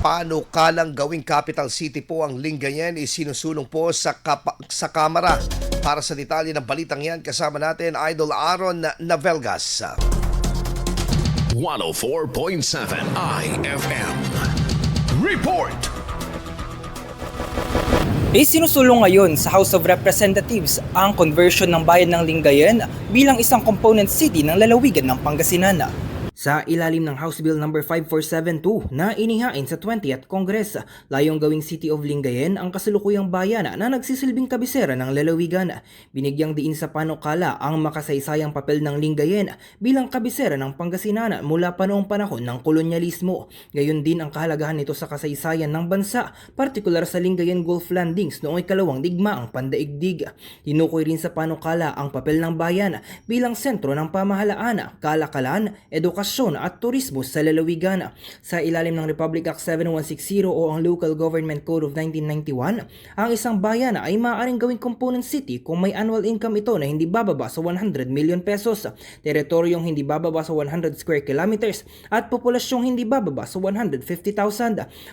panukalang gawing capital city po ang Lingayen isinusulong po sa Kamara. Para sa detalye ng balitang yan, kasama natin Idol Aaron Navelgas. 104.7 IFM Report. Isinusulong ngayon sa House of Representatives ang conversion ng bayan ng Lingayen bilang isang component city ng lalawigan ng Pangasinan. Sa ilalim ng House Bill No. 5472 na inihain sa 20th Congress, layong gawing City of Lingayen ang kasalukuyang bayan na nagsisilbing kabisera ng lalawigan. Binigyang diin sa panukala ang makasaysayang papel ng Lingayen bilang kabisera ng Pangasinan mula pa noong panahon ng kolonyalismo. Gayon din ang kahalagahan nito sa kasaysayan ng bansa, partikular sa Lingayen Gulf Landings noong ikalawang digmaang pandaigdig. Tinukoy rin sa panukala ang papel ng bayan bilang sentro ng pamahalaan, kalakalan, edukasyon at turismo sa lalawigan. Sa ilalim ng Republic Act 7160 o ang Local Government Code of 1991, ang isang bayan ay maaaring gawing component city kung may annual income ito na hindi bababa sa 100 million pesos, teritoryong hindi bababa sa 100 square kilometers at populasyong hindi bababa sa 150,000.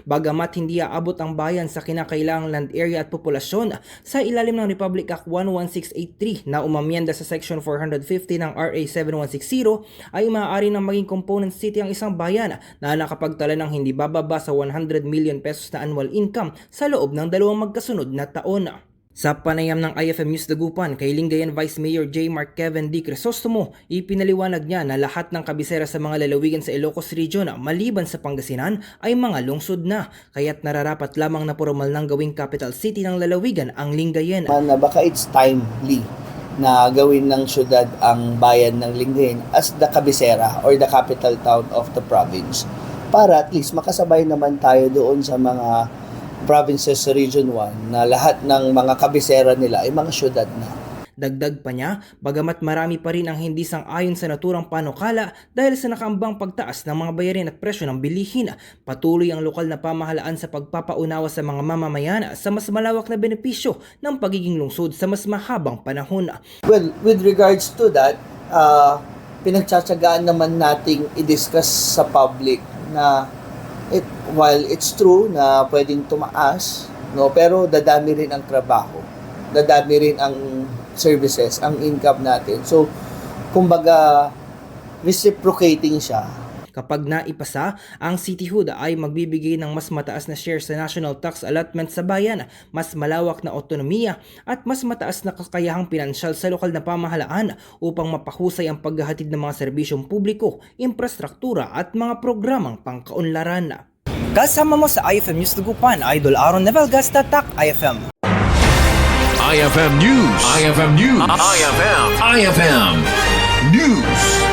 Bagamat hindi aabot ang bayan sa kinakailangang land area at populasyon, sa ilalim ng Republic Act 11683 na umamyenda sa Section 450 ng RA 7160 ay maaari nang maging component city ang isang bayan na nakapagtala ng hindi bababa sa 100 million pesos na annual income sa loob ng dalawang magkasunod na taon. Sa panayam ng IFM News Dagupan kay Lingayen Vice Mayor J. Mark Kevin D. Crisostomo, ipinaliwanag niya na lahat ng kabisera sa mga lalawigan sa Ilocos Region maliban sa Pangasinan ay mga lungsod na, kaya't nararapat lamang na formal ng gawing capital city ng lalawigan ang Lingayen. Baka it's timely na gawin ng syudad ang bayan ng Lingayen as the kabisera or the capital town of the province para at least makasabay naman tayo doon sa mga provinces sa Region 1 na lahat ng mga kabisera nila ay mga syudad na. Dagdag pa niya, bagamat marami pa rin ang hindi sang-ayon sa naturang panukala dahil sa nakaambang pagtaas ng mga bayarin at presyo ng bilihin, patuloy ang lokal na pamahalaan sa pagpapaunawa sa mga mamamayan sa mas malawak na benepisyo ng pagiging lungsod sa mas mahabang panahon. Well, with regards to that, pinagtsatsagaan naman nating i-discuss sa public na while it's true na pwedeng tumaas, no, pero dadami rin ang trabaho, dadami rin ang services, ang income natin. So, kumbaga, reciprocating siya. Kapag naipasa, ang cityhood ay magbibigay ng mas mataas na share sa national tax allotment sa bayan, mas malawak na otonomiya at mas mataas na kakayahang pinansyal sa lokal na pamahalaan upang mapahusay ang paghahatid ng mga serbisyong publiko, infrastruktura at mga programang pangkaunlaran. Kasama mo sa IFM News Dagupan, Idol Aaron Navelgas, Tatak IFM. IFM News. IFM News. IFM News.